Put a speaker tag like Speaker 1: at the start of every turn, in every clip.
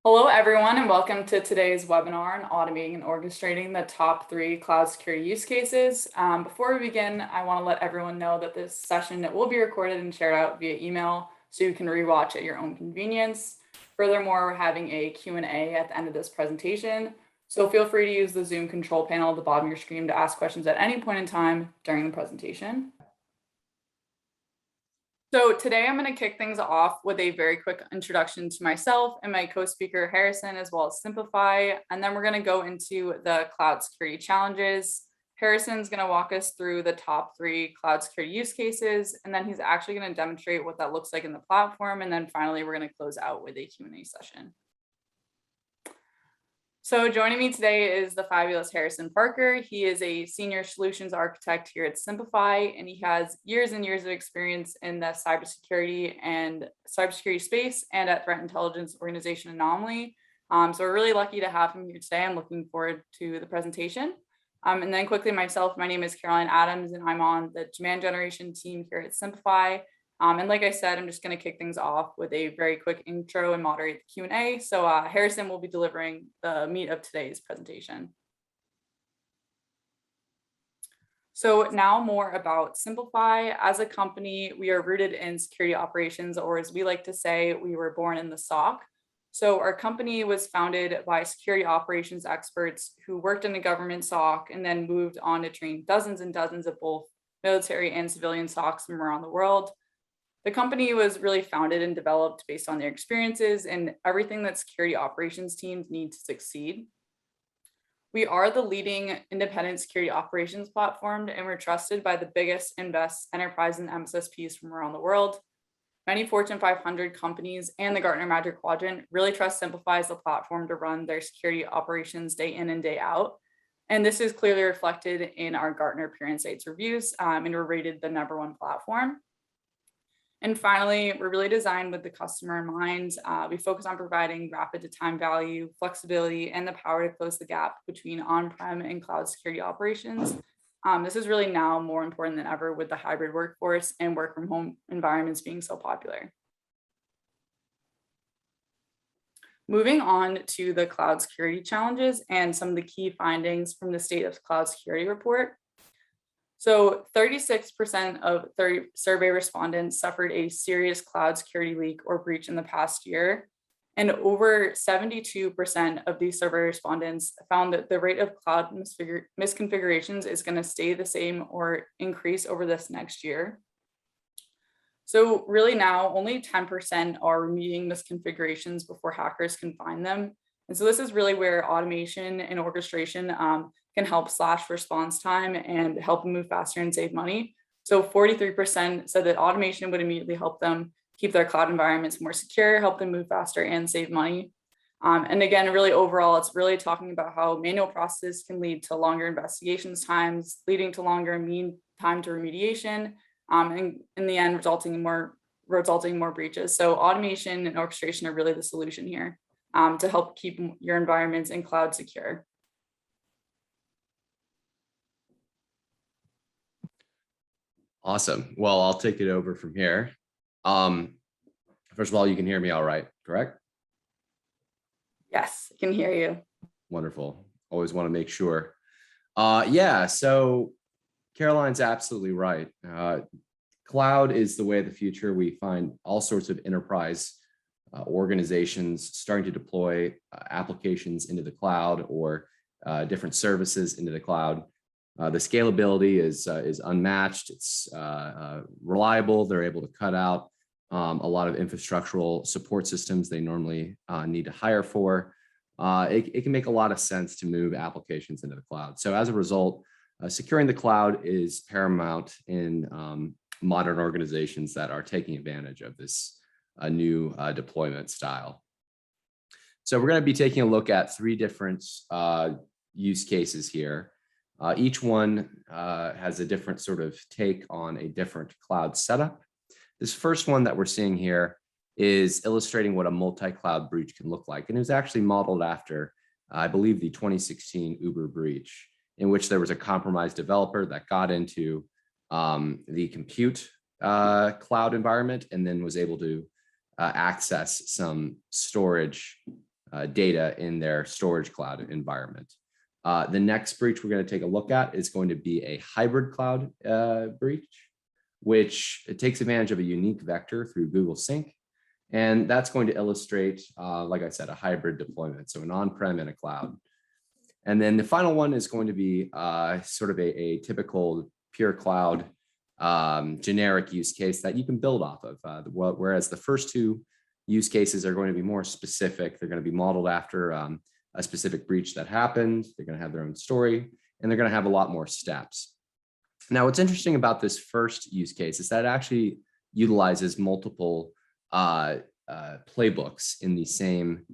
Speaker 1: Hello, everyone, and welcome to today's webinar on automating and orchestrating the top 3 cloud security use cases. Before we begin, I want to let everyone know that this session will be recorded and shared out via email, so you can rewatch at your own convenience. Furthermore, we're having a Q&A at the end of this presentation, so feel free to use the Zoom control panel at the bottom of your screen to ask questions at any point in time during the presentation. So today I'm going to kick things off with a very quick introduction to myself and my co-speaker Harrison, as well as Simplify, and then we're going to go into the cloud security challenges. Harrison's going to walk us through the top 3 cloud security use cases, and then he's actually going to demonstrate what that looks like in the platform, and then finally we're going to close out with a Q&A session. So joining me today is the fabulous Harrison Parker. He is a senior solutions architect here at Simplify, and he has years and years of experience in the cybersecurity space and at threat intelligence organization Anomaly. So we're really lucky to have him here today. I'm looking forward to the presentation. And then quickly myself, my name is Caroline Adams, and I'm on the demand generation team here at Simplify. And like I said, I'm just going to kick things off with a very quick intro and moderate the Q&A. So Harrison will be delivering the meat of today's presentation. So now more about Simplify. As a company, we are rooted in security operations, or as we like to say, we were born in the SOC. So our company was founded by security operations experts who worked in the government SOC and then moved on to train dozens and dozens of both military and civilian SOCs from around the world. The company was really founded and developed based on their experiences and everything that security operations teams need to succeed. We are the leading independent security operations platform, and we're trusted by the biggest and best enterprise and MSSPs from around the world. Many Fortune 500 companies and the Gartner Magic Quadrant really trust Simplify as the platform to run their security operations day in and day out. And this is clearly reflected in our Gartner Peer Insights reviews, and we're rated the #1 platform. And finally, we're really designed with the customer in mind. We focus on providing rapid to time value, flexibility, and the power to close the gap between on-prem and cloud security operations. This is really now more important than ever with the hybrid workforce and work from home environments being so popular. Moving on to the cloud security challenges and some of the key findings from the State of Cloud Security report. So 36% of survey respondents suffered a serious cloud security leak or breach in the past year. And over 72% of these survey respondents found that the rate of cloud misconfigurations is going to stay the same or increase over this next year. So really now only 10% are remedying misconfigurations before hackers can find them. And so this is really where automation and orchestration can help slash response time and help them move faster and save money. So 43% said that automation would immediately help them keep their cloud environments more secure, help them move faster and save money. And again, really overall, it's really talking about how manual processes can lead to longer investigations times, leading to longer mean time to remediation, and in the end, resulting in more breaches. So automation and orchestration are really the solution here to help keep your environments and cloud secure.
Speaker 2: Awesome. Well, I'll take it over from here. First of all, you can hear me all right, correct?
Speaker 1: Yes, I can hear you.
Speaker 2: Wonderful. Always want to make sure. Yeah, so Caroline's absolutely right. Cloud is the way of the future. We find all sorts of enterprise organizations starting to deploy applications into the cloud or different services into the cloud. The scalability is unmatched. It's reliable. They're able to cut out a lot of infrastructural support systems they normally need to hire for. It can make a lot of sense to move applications into the cloud. So as a result, securing the cloud is paramount in modern organizations that are taking advantage of this new deployment style. So we're going to be taking a look at 3 different use cases here. Each one has a different sort of take on a different cloud setup. This first one that we're seeing here is illustrating what a multi-cloud breach can look like. And it was actually modeled after, I believe, the 2016 Uber breach, in which there was a compromised developer that got into the compute cloud environment and then was able to access some storage data in their storage cloud environment. The next breach we're going to take a look at is going to be a hybrid cloud breach, which it takes advantage of a unique vector through Google Sync. And that's going to illustrate, like I said, a hybrid deployment, so an on-prem and a cloud. And then the final one is going to be sort of a typical pure cloud generic use case that you can build off of. Whereas the first two use cases are going to be more specific. They're going to be modeled after a specific breach that happened. They're going to have their own story, and they're going to have a lot more steps. Now, what's interesting about this first use case is that it actually utilizes multiple playbooks in the same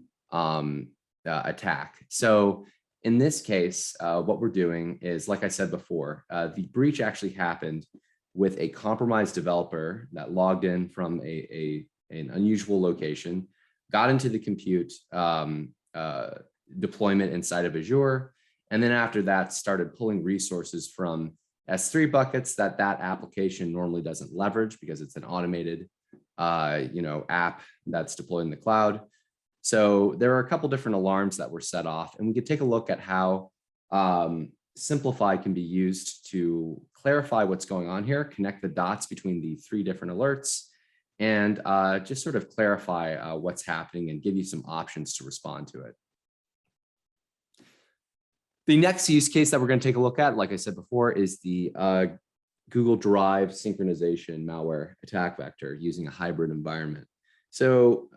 Speaker 2: attack. So in this case, what we're doing is, like I said before, the breach actually happened with a compromised developer that logged in from an unusual location, got into the compute deployment inside of Azure, and then after that started pulling resources from S3 buckets that application normally doesn't leverage because it's an automated app that's deployed in the cloud. So there are a couple different alarms that were set off, and we could take a look at how Simplify can be used to clarify what's going on here, connect the dots between the three different alerts, and just sort of clarify what's happening and give you some options to respond to it. The next use case that we're going to take a look at, like I said before, is the Google Drive synchronization malware attack vector using a hybrid environment. So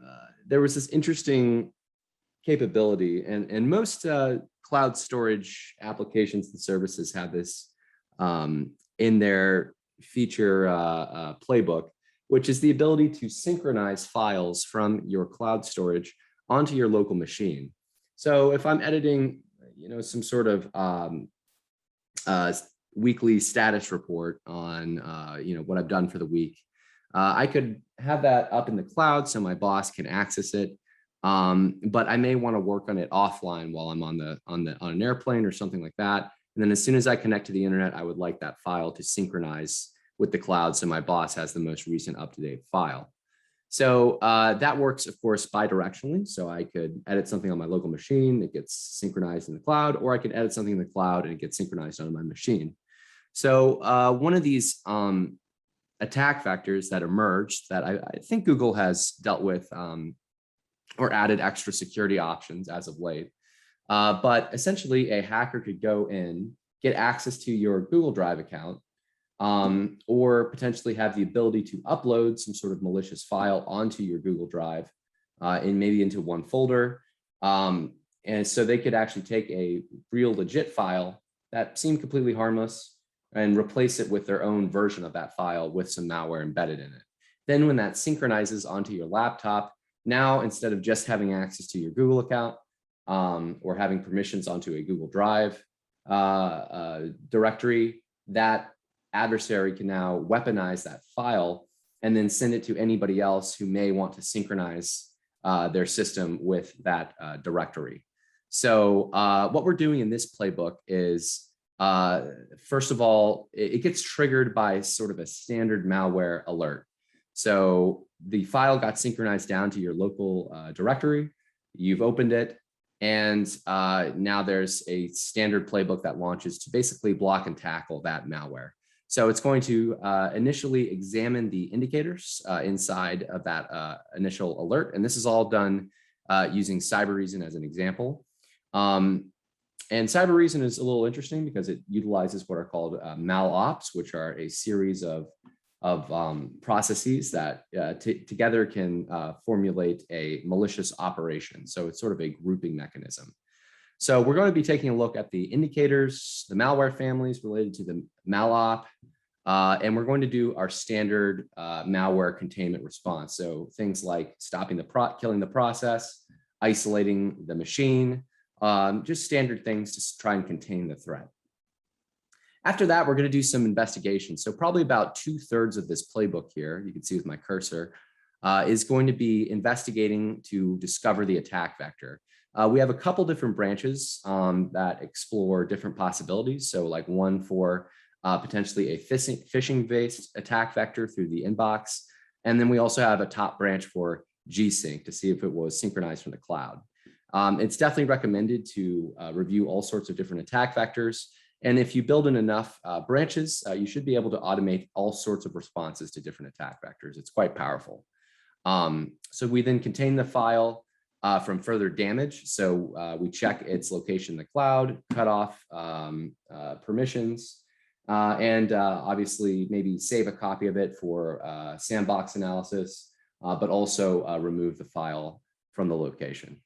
Speaker 2: there was this interesting capability, and most cloud storage applications and services have this in their feature playbook, which is the ability to synchronize files from your cloud storage onto your local machine. So if I'm editing, some sort of weekly status report on, what I've done for the week, I could have that up in the cloud so my boss can access it. But I may want to work on it offline while I'm on an airplane or something like that. And then as soon as I connect to the internet, I would like that file to synchronize with the cloud so my boss has the most recent up-to-date file. So that works, of course, bidirectionally. So I could edit something on my local machine, it gets synchronized in the cloud, or I could edit something in the cloud and it gets synchronized on my machine. So one of these attack vectors that emerged that I think Google has dealt with or added extra security options as of late. But essentially, a hacker could go in, get access to your Google Drive account, or potentially have the ability to upload some sort of malicious file onto your Google Drive and maybe into one folder. And so they could actually take a real legit file that seemed completely harmless and replace it with their own version of that file with some malware embedded in it. Then when that synchronizes onto your laptop, now instead of just having access to your Google account or having permissions onto a Google Drive directory, that adversary can now weaponize that file and then send it to anybody else who may want to synchronize their system with that directory. So what we're doing in this playbook is, first of all, it gets triggered by sort of a standard malware alert. So the file got synchronized down to your local directory, you've opened it, and now there's a standard playbook that launches to basically block and tackle that malware. So it's going to initially examine the indicators inside of that initial alert. And this is all done using Cybereason as an example. And Cybereason is a little interesting because it utilizes what are called malops, which are a series of processes that together can formulate a malicious operation. So it's sort of a grouping mechanism. So we're going to be taking a look at the indicators, the malware families related to the malop, and we're going to do our standard malware containment response. So things like stopping killing the process, isolating the machine, just standard things to try and contain the threat. After that, we're going to do some investigation. So probably about 2/3 of this playbook here, you can see with my cursor, is going to be investigating to discover the attack vector. We have a couple different branches that explore different possibilities. So like one for potentially a phishing-based attack vector through the inbox. And then we also have a top branch for G-Sync to see if it was synchronized from the cloud. It's definitely recommended to review all sorts of different attack vectors. And if you build in enough branches, you should be able to automate all sorts of responses to different attack vectors. It's quite powerful. So we then contain the file from further damage. So we check its location in the cloud, cut off permissions, and obviously maybe save a copy of it for sandbox analysis, but also remove the file from the location.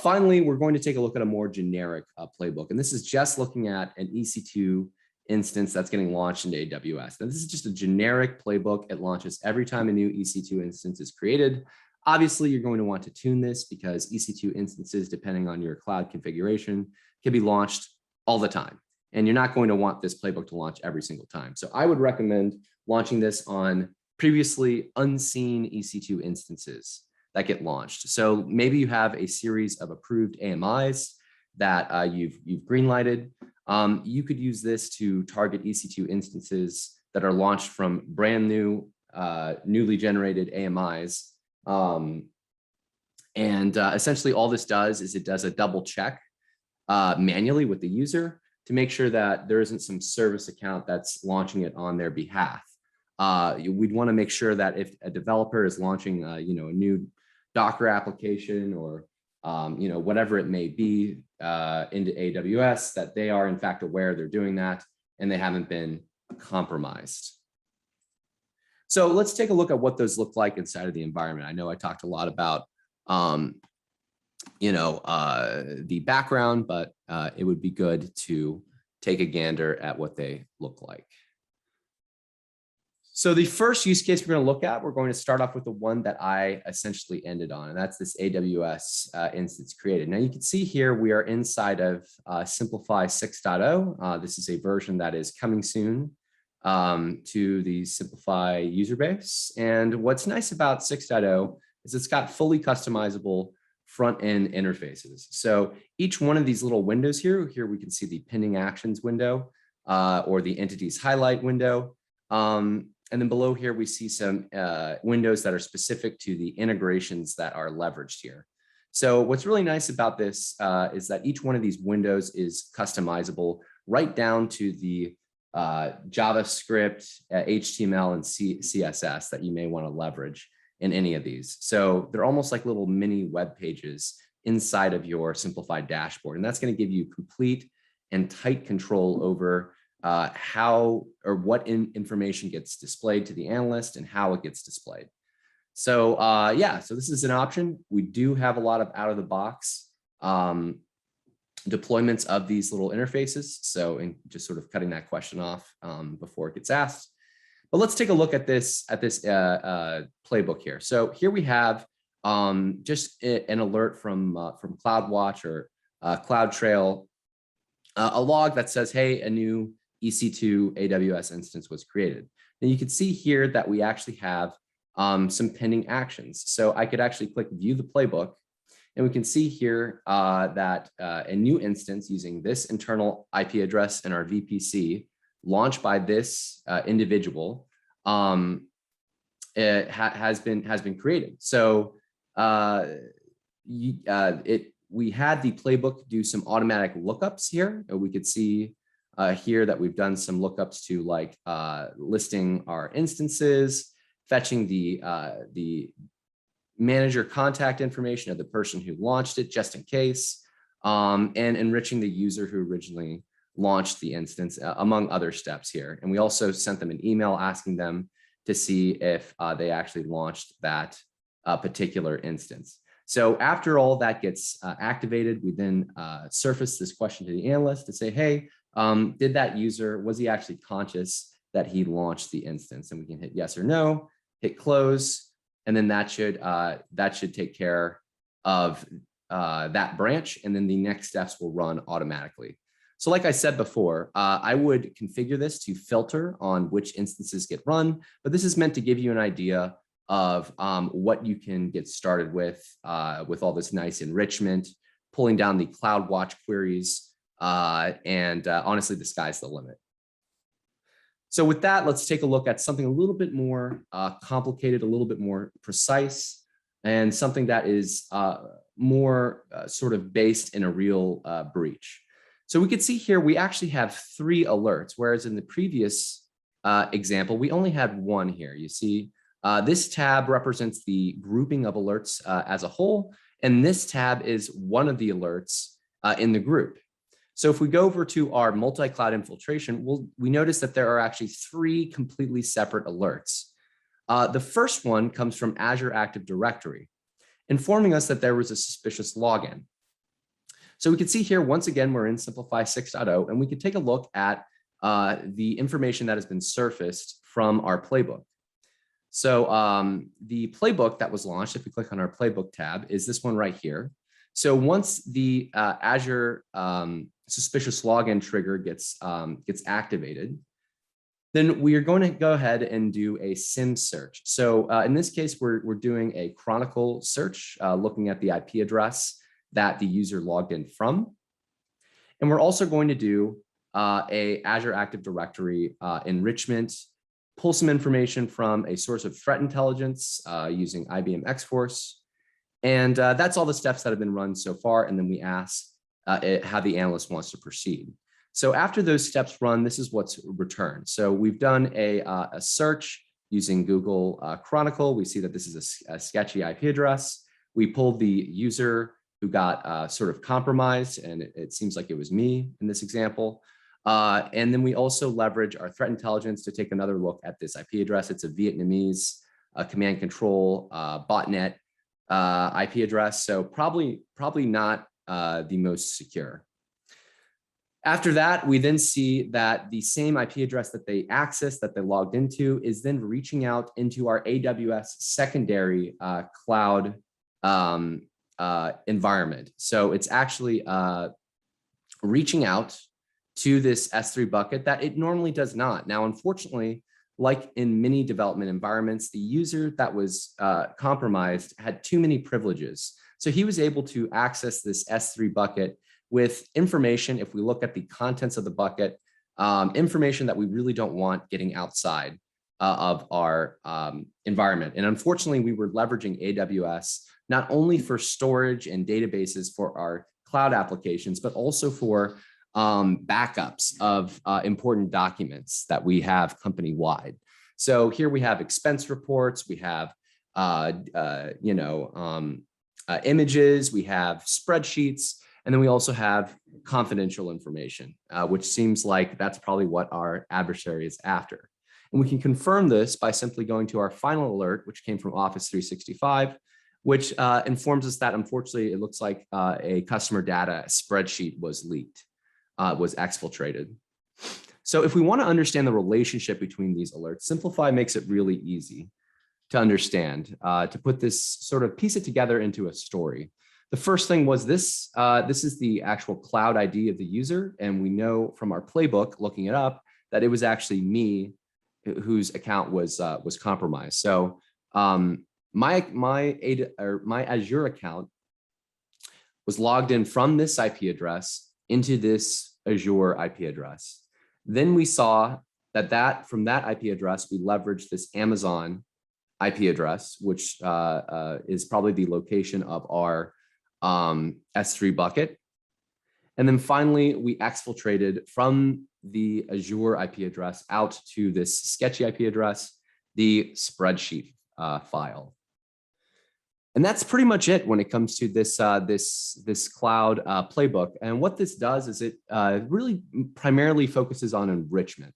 Speaker 2: Finally, we're going to take a look at a more generic playbook, and this is just looking at an EC2 instance that's getting launched into AWS. Now, this is just a generic playbook. It launches every time a new EC2 instance is created. Obviously, you're going to want to tune this because EC2 instances, depending on your cloud configuration, can be launched all the time. And you're not going to want this playbook to launch every single time. So I would recommend launching this on previously unseen EC2 instances that get launched. So maybe you have a series of approved AMIs that you've greenlighted. You could use this to target EC2 instances that are launched from brand new, newly generated AMIs. Essentially all this does is it does a double check manually with the user to make sure that there isn't some service account that's launching it on their behalf. We'd want to make sure that if a developer is launching a new Docker application or whatever it may be into AWS, that they are in fact aware they're doing that and they haven't been compromised. So let's take a look at what those look like inside of the environment. I know I talked a lot about the background, but it would be good to take a gander at what they look like. So the first use case we're going to look at, we're going to start off with the one that I essentially ended on, and that's this AWS instance created. Now you can see here we are inside of Simplify 6.0. This is a version that is coming soon to the Simplify user base. And what's nice about 6.0 is it's got fully customizable front-end interfaces. So each one of these little windows here we can see the pending actions window or the entities highlight window. And then below here, we see some windows that are specific to the integrations that are leveraged here. So what's really nice about this is that each one of these windows is customizable right down to the JavaScript, HTML, and CSS that you may want to leverage in any of these. So they're almost like little mini web pages inside of your simplified dashboard. And that's going to give you complete and tight control over how or what information gets displayed to the analyst and how it gets displayed. So so this is an option. We do have a lot of out of the box deployments of these little interfaces. So in just sort of cutting that question off before it gets asked. But let's take a look at this playbook here. So here we have just an alert from CloudWatch or CloudTrail, a log that says, hey, a new EC2 AWS instance was created. And you can see here that we actually have some pending actions. So I could actually click view the playbook, and we can see here that a new instance using this internal IP address in our VPC launched by this individual it has been created. So we had the playbook do some automatic lookups here. We could see here that we've done some lookups to like listing our instances, fetching the manager contact information of the person who launched it just in case, and enriching the user who originally launched the instance, among other steps here. And we also sent them an email asking them to see if they actually launched that particular instance. So after all that gets activated, we then surface this question to the analyst to say, hey, did that user, was he actually conscious that he launched the instance? And we can hit yes or no, hit close, and then that should take care of that branch, and then the next steps will run automatically. So like I said before, I would configure this to filter on which instances get run, but this is meant to give you an idea of what you can get started with all this nice enrichment, pulling down the CloudWatch queries, and honestly, the sky's the limit. So with that, let's take a look at something a little bit more complicated, a little bit more precise, and something that is more sort of based in a real breach. So we could see here, we actually have 3 alerts, whereas in the previous example, we only had 1 here. You see, this tab represents the grouping of alerts as a whole, and this tab is one of the alerts in the group. So if we go over to our multi-cloud infiltration, we notice that there are actually 3 completely separate alerts. The first one comes from Azure Active Directory, informing us that there was a suspicious login. So we can see here, once again, we're in Simplify 6.0, and we can take a look at the information that has been surfaced from our playbook. So the playbook that was launched, if we click on our playbook tab, is this one right here. So once the Azure suspicious login trigger gets activated, then we are going to go ahead and do a SIM search. So in this case, we're doing a chronicle search, looking at the IP address that the user logged in from. And we're also going to do a Azure Active Directory enrichment, pull some information from a source of threat intelligence using IBM X-Force. And that's all the steps that have been run so far. And then we ask how the analyst wants to proceed. So after those steps run, this is what's returned. So we've done a search using Google Chronicle. We see that this is a sketchy IP address. We pulled the user who got sort of compromised, and it seems like it was me in this example. And then we also leverage our threat intelligence to take another look at this IP address. It's a Vietnamese command control botnet IP address, so probably not the most secure. After that, we then see that the same IP address that they accessed, that they logged into, is then reaching out into our AWS secondary cloud environment. So it's actually reaching out to this S3 bucket that it normally does not. Now, unfortunately, like in many development environments, the user that was compromised had too many privileges. So he was able to access this S3 bucket with information, if we look at the contents of the bucket, information that we really don't want getting outside of our environment. And unfortunately, we were leveraging AWS not only for storage and databases for our cloud applications, but also for backups of important documents that we have company-wide. So here we have expense reports, we have images, we have spreadsheets, and then we also have confidential information, which seems like that's probably what our adversary is after. And we can confirm this by simply going to our final alert, which came from Office 365, which informs us that unfortunately it looks like a customer data spreadsheet was leaked, was exfiltrated. So if we want to understand the relationship between these alerts, Simplify makes it really easy to understand, to put this sort of piece it together into a story. The first thing was this. This is the actual cloud ID of the user. And we know from our playbook, looking it up, that it was actually me whose account was compromised. So my Azure account was logged in from this IP address into this Azure IP address. Then we saw that from that IP address, we leveraged this Amazon IP address, which is probably the location of our S3 bucket. And then finally, we exfiltrated from the Azure IP address out to this sketchy IP address, the spreadsheet file. And that's pretty much it when it comes to this cloud playbook. And what this does is it really primarily focuses on enrichment.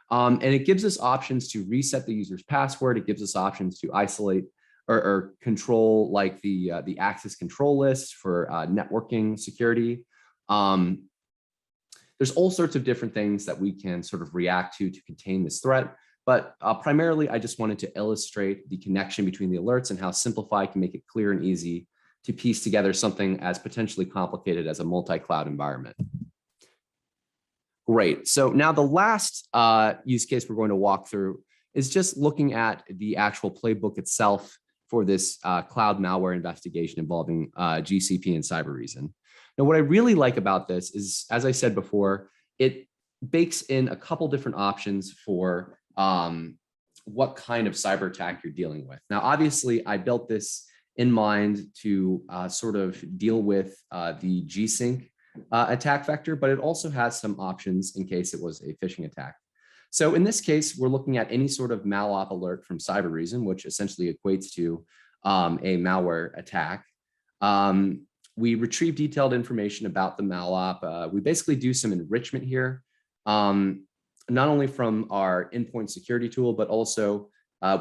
Speaker 2: And it gives us options to reset the user's password. It gives us options to isolate or control, like the access control list for networking security. There's all sorts of different things that we can sort of react to contain this threat. But primarily, I just wanted to illustrate the connection between the alerts and how Simplify can make it clear and easy to piece together something as potentially complicated as a multi-cloud environment. Great. So now the last use case we're going to walk through is just looking at the actual playbook itself for this cloud malware investigation involving GCP and Cybereason. Now, what I really like about this is, as I said before, it bakes in a couple different options for what kind of cyber attack you're dealing with. Now, obviously, I built this in mind to sort of deal with the G-Sync attack vector, but it also has some options in case it was a phishing attack. So in this case, we're looking at any sort of malop alert from Cybereason, which essentially equates to a malware attack. We retrieve detailed information about the malop. We basically do some enrichment here, not only from our endpoint security tool, but also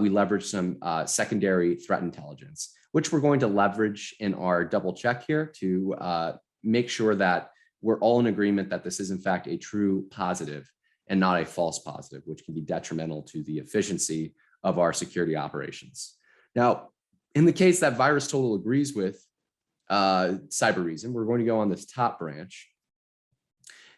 Speaker 2: we leverage some secondary threat intelligence, which we're going to leverage in our double check here to make sure that we're all in agreement that this is in fact a true positive and not a false positive, which can be detrimental to the efficiency of our security operations. Now, in the case that VirusTotal agrees with Cybereason, we're going to go on this top branch.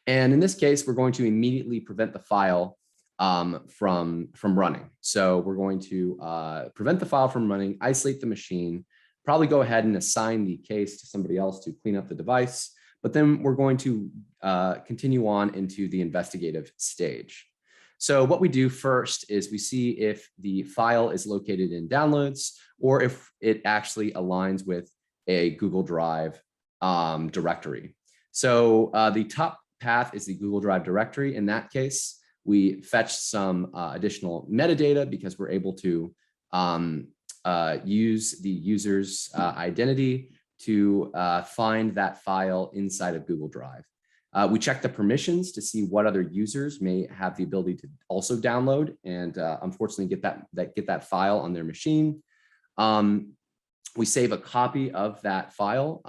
Speaker 2: And in this case, we're going to immediately prevent the file from running. So we're going to prevent the file from running, isolate the machine, probably go ahead and assign the case to somebody else to clean up the device. But then we're going to continue on into the investigative stage. So what we do first is we see if the file is located in downloads or if it actually aligns with a Google Drive directory. So the top path is the Google Drive directory. In that case, we fetch some additional metadata because we're able to use the user's identity to find that file inside of Google Drive. We check the permissions to see what other users may have the ability to also download and unfortunately get that file on their machine. We save a copy of that file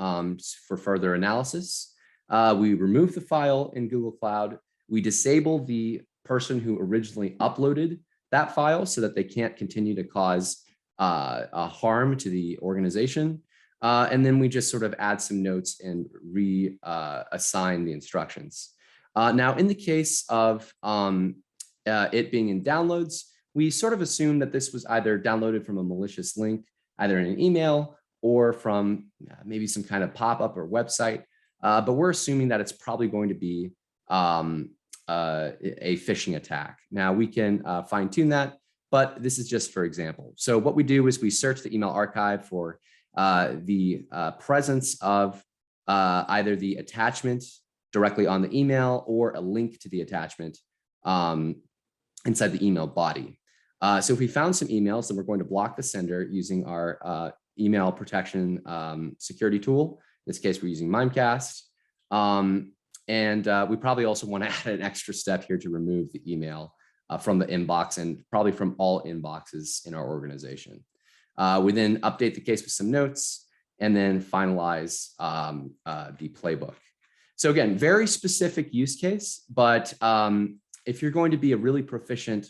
Speaker 2: for further analysis. We remove the file in Google Cloud. We disable the person who originally uploaded that file so that they can't continue to cause harm to the organization. And then we just sort of add some notes and reassign the instructions. Now, in the case of it being in downloads, we sort of assume that this was either downloaded from a malicious link, either in an email or from maybe some kind of pop-up or website. But we're assuming that it's probably going to be a phishing attack. Now, we can fine tune that, but this is just for example. So what we do is we search the email archive for the presence of either the attachment directly on the email or a link to the attachment inside the email body. So if we found some emails, then we're going to block the sender using our email protection security tool. In this case, we're using Mimecast. And we probably also want to add an extra step here to remove the email from the inbox and probably from all inboxes in our organization. We then update the case with some notes and then finalize the playbook. So again, very specific use case, but if you're going to be a really proficient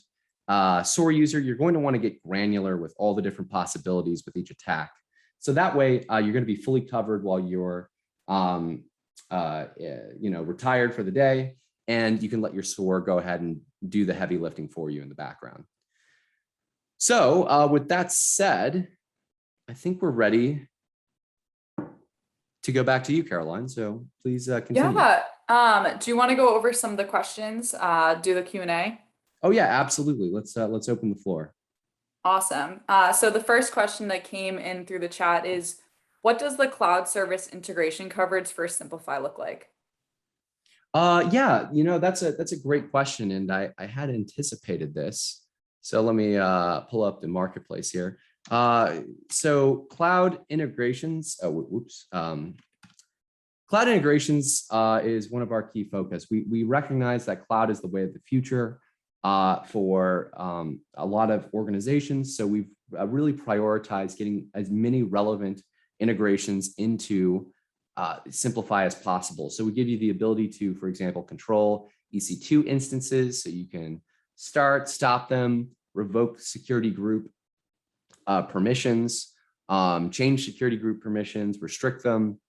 Speaker 2: SOAR user, you're going to want to get granular with all the different possibilities with each attack. So that way you're going to be fully covered while you're retired for the day, and you can let your SOAR go ahead and do the heavy lifting for you in the background. So with that said, I think we're ready to go back to you, Caroline. So please continue.
Speaker 1: Yeah. Do you want to go over some of the questions, do the Q&A?
Speaker 2: Oh yeah, absolutely. Let's open the floor.
Speaker 1: Awesome. So the first question that came in through the chat is, what does the cloud service integration coverage for Simplify look like?
Speaker 2: Yeah, that's a great question, and I had anticipated this. So let me pull up the marketplace here. So cloud integrations. Cloud integrations is one of our key focus. We recognize that cloud is the way of the future for a lot of organizations. So we've really prioritized getting as many relevant integrations into Simplify as possible. So we give you the ability to, for example, control EC2 instances, so you can start, stop them, revoke security group permissions, change security group permissions, restrict them.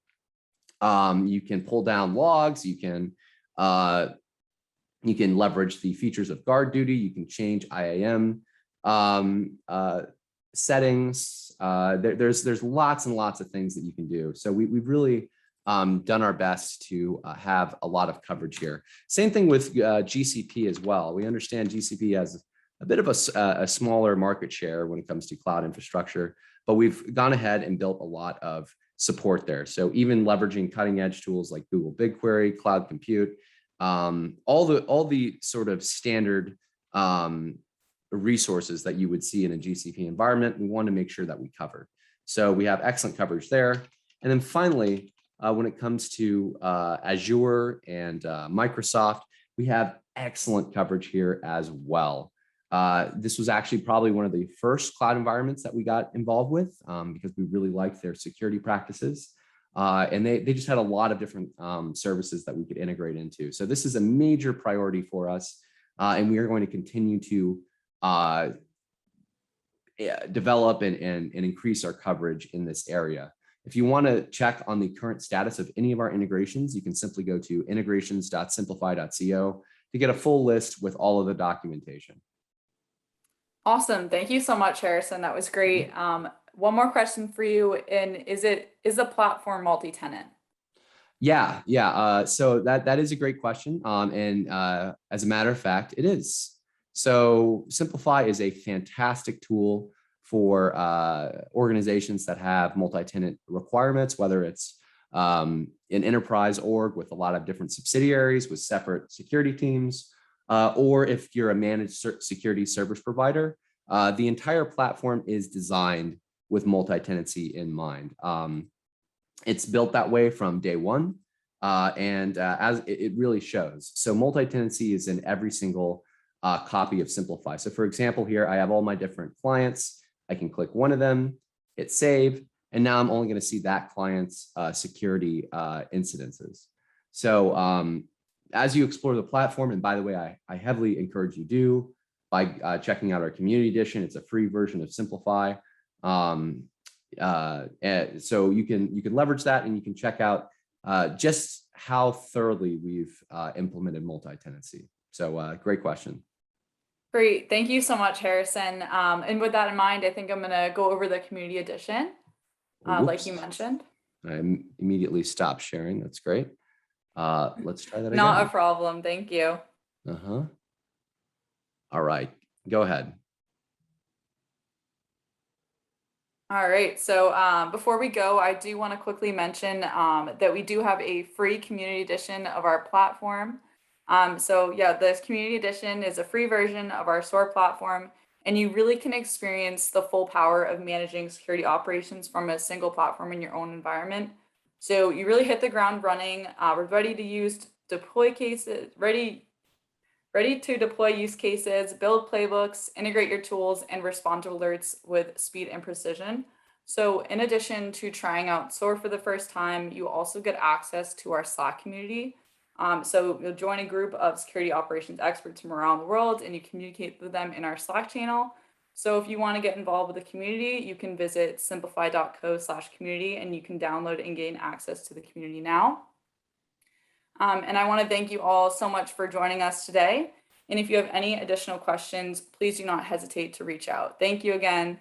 Speaker 2: You can pull down logs. You can leverage the features of guard duty. You can change IAM settings. There's lots and lots of things that you can do. So we've really done our best to have a lot of coverage here. Same thing with GCP as well. We understand GCP has a bit of a smaller market share when it comes to cloud infrastructure, but we've gone ahead and built a lot of support there. So even leveraging cutting edge tools like Google BigQuery, Cloud Compute, all the sort of standard resources that you would see in a GCP environment, we want to make sure that we cover. So we have excellent coverage there. And then finally, when it comes to Azure and Microsoft, we have excellent coverage here as well. This was actually probably one of the first cloud environments that we got involved with because we really liked their security practices. And they just had a lot of different services that we could integrate into. So this is a major priority for us. And we are going to continue to develop and increase our coverage in this area. If you want to check on the current status of any of our integrations, you can simply go to integrations.simplify.co to get a full list with all of the documentation.
Speaker 1: Awesome. Thank you so much, Harrison. That was great. One more question for you. And is the platform multi-tenant?
Speaker 2: Yeah. So that is a great question. And as a matter of fact, it is. So Simplify is a fantastic tool for organizations that have multi-tenant requirements, whether it's an enterprise org with a lot of different subsidiaries with separate security teams, or if you're a managed security service provider, the entire platform is designed with multi-tenancy in mind. It's built that way from day one, and as it really shows. So multi-tenancy is in every single copy of Simplify. So for example, here I have all my different clients. I can click one of them, hit save, and now I'm only going to see that client's security incidences. So as you explore the platform, and by the way, I heavily encourage you do by checking out our community edition. It's a free version of Simplify. And so you can leverage that, and you can check out just how thoroughly we've implemented multi-tenancy. So great question.
Speaker 1: Great. Thank you so much, Harrison. And with that in mind, I think I'm going to go over the community edition, like you mentioned.
Speaker 2: I immediately stopped sharing. That's great. Let's try that again.
Speaker 1: Not a problem. Thank you.
Speaker 2: All right. Go ahead.
Speaker 1: All right. So before we go, I do want to quickly mention that we do have a free community edition of our platform. So yeah, this community edition is a free version of our SOAR platform, and you really can experience the full power of managing security operations from a single platform in your own environment. So you really hit the ground running. We're ready to use deploy cases, ready to deploy use cases, build playbooks, integrate your tools, and respond to alerts with speed and precision. So in addition to trying out SOAR for the first time, you also get access to our Slack community. So you'll join a group of security operations experts from around the world, and you communicate with them in our Slack channel. So if you want to get involved with the community, you can visit simplify.co/community, and you can download and gain access to the community now. And I want to thank you all so much for joining us today. And if you have any additional questions, please do not hesitate to reach out. Thank you again.